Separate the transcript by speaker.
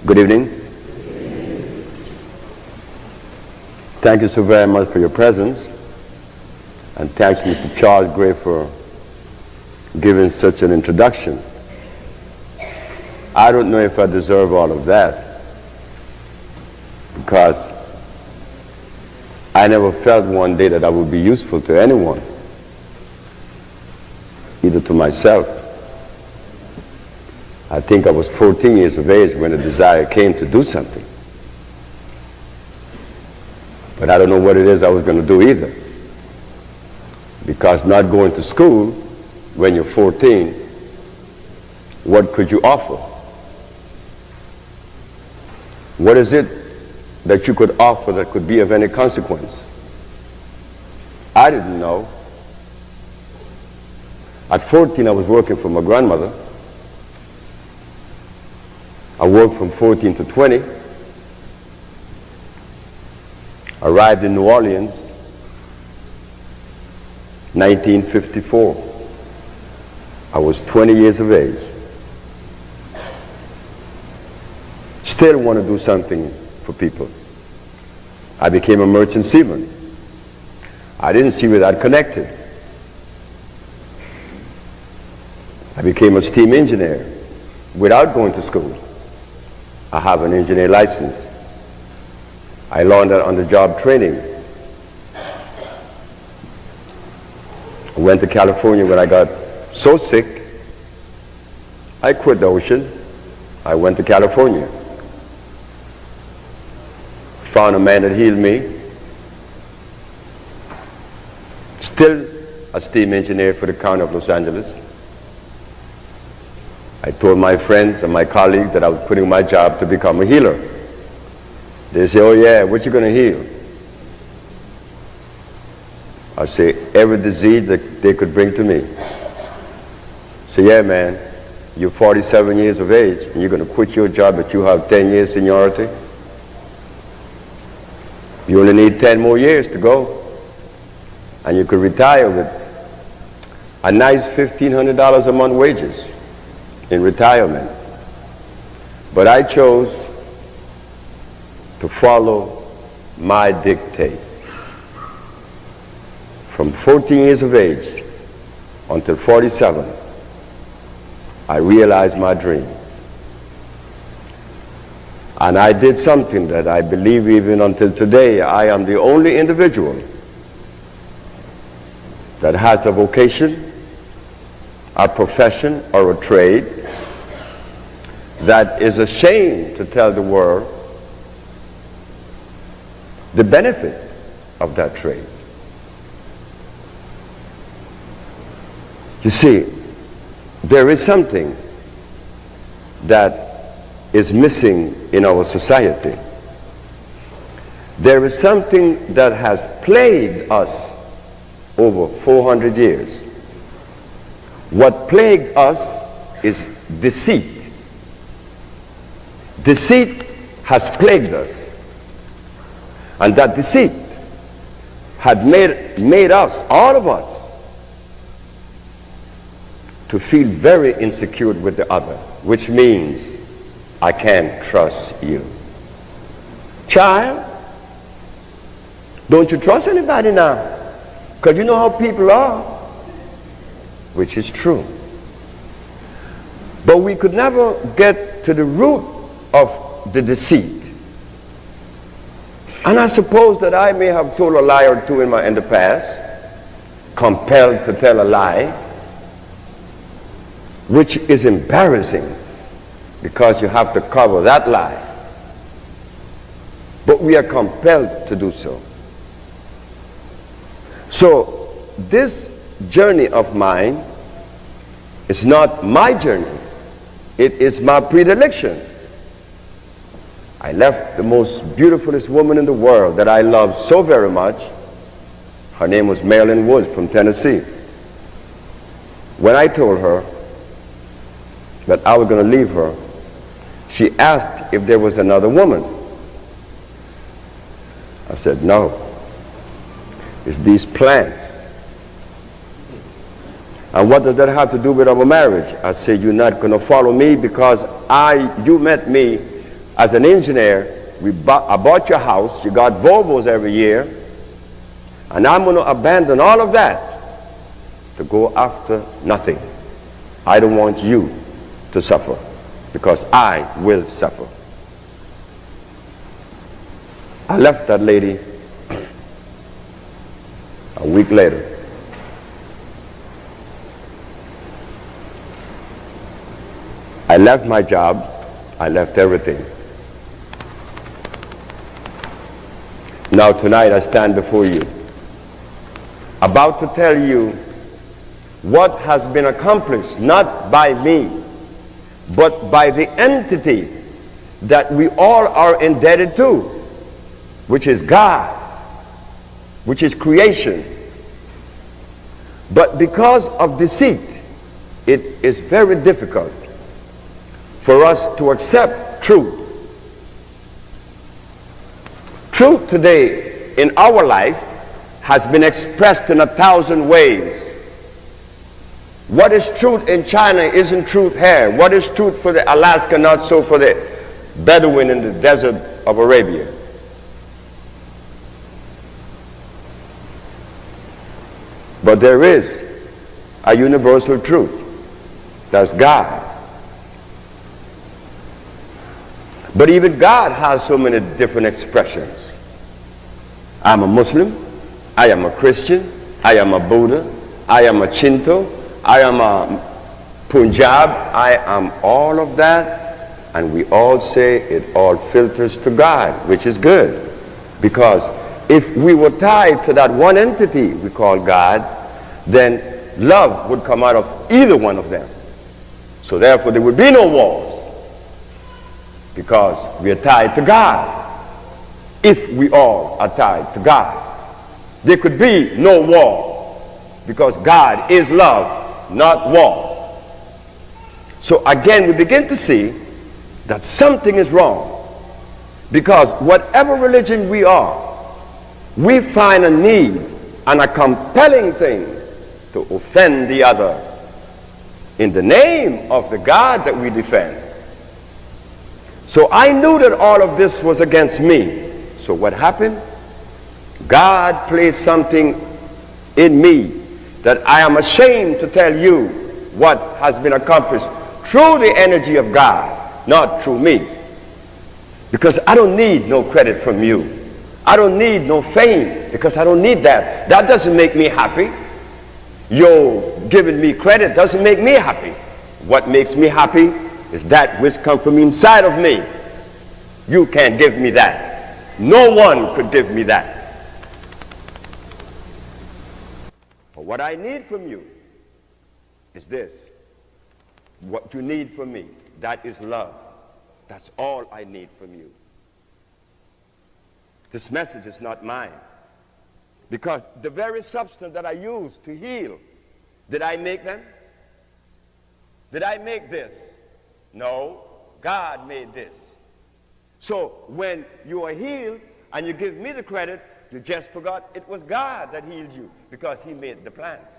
Speaker 1: Good evening. Thank you so very much for your presence. And thanks Mr. Charles Gray for giving such an introduction. I don't know if I deserve all of that, because I never felt one day that I would be useful to anyone, either to myself. I think I was 14 years of age when the desire came to do something. But I don't know what it is I was going to do either. Because not going to school when you're 14, what could you offer? What is it that you could offer that could be of any consequence? I didn't know. At 14, I was working for my grandmother. I worked from 14 to 20. Arrived in New Orleans, 1954. I was 20 years of age. Still want to do something for people. I became a merchant seaman. I didn't see where that connected. I became a steam engineer without going to school. I have an engineer license. I learned that on-the-job training. I went to California when I got so sick, I quit the ocean. I went to California. Found a man that healed me. Still a steam engineer for the county of Los Angeles. I told my friends and my colleagues that I was quitting my job to become a healer. They say, oh yeah, what you going to heal? I say, every disease that they could bring to me. Say, yeah man, you're 47 years of age and you're going to quit your job but you have 10 years seniority? You only need 10 more years to go. And you could retire with a nice $1,500 a month wages in retirement. But I chose to follow my dictate. From 14 years of age until 47, I realized my dream. And I did something that I believe even until today, I am the only individual that has a vocation, a profession, or a trade that is ashamed to tell the world the benefit of that trade. You see, there is something that is missing in our society. There is something that has plagued us over 400 years. What plagued us is deceit. Deceit has plagued us. And that deceit had made us, all of us, to feel very insecure with the other, which means I can't trust you. Child, don't you trust anybody now? Because you know how people are, which is true. But we could never get to the root of the deceit. And I suppose that I may have told a lie or two in the past, compelled to tell a lie, which is embarrassing because you have to cover that lie. But we are compelled to do so. So this journey of mine is not my journey. It is my predilection. I left the most beautifulest woman in the world that I loved so very much. Her name was Marilyn Woods from Tennessee. When I told her that I was going to leave her, she asked if there was another woman. I said, no. It's these plants. And what does that have to do with our marriage? I said, you're not going to follow me because you met me as an engineer, I bought your house, you got Volvos every year, and I'm going to abandon all of that to go after nothing. I don't want you to suffer, because I will suffer. I left that lady a week later. I left my job, I left everything. Now tonight I stand before you, about to tell you what has been accomplished, not by me, but by the entity that we all are indebted to, which is God, which is creation. But because of deceit, it is very difficult for us to accept truth. Truth today in our life has been expressed in 1,000 ways. What is truth in China isn't truth here. What is truth for the Alaska, not so for the Bedouin in the desert of Arabia. But there is a universal truth. That's God. But even God has so many different expressions. I'm a Muslim, I am a Christian, I am a Buddha, I am a Shinto, I am a Punjab, I am all of that, and we all say it all filters to God, which is good. Because if we were tied to that one entity we call God, then love would come out of either one of them. So therefore there would be no wars, because we are tied to God. If we all are tied to God, there could be no war, because God is love, not war. So again we begin to see that something is wrong, because whatever religion we are, we find a need and a compelling thing to offend the other in the name of the God that we defend. So I knew that all of this was against me. So what happened? God placed something in me that I am ashamed to tell you what has been accomplished through the energy of God, not through me. Because I don't need no credit from you. I don't need no fame, because I don't need that. That doesn't make me happy. Your giving me credit doesn't make me happy. What makes me happy is that which comes from inside of me. You can't give me that. No one could give me that. But what I need from you is this. What you need from me, that is love. That's all I need from you. This message is not mine. Because the very substance that I use to heal, did I make them? Did I make this? No, God made this. So when you are healed and you give me the credit, you just forgot it was God that healed you, because he made the plants.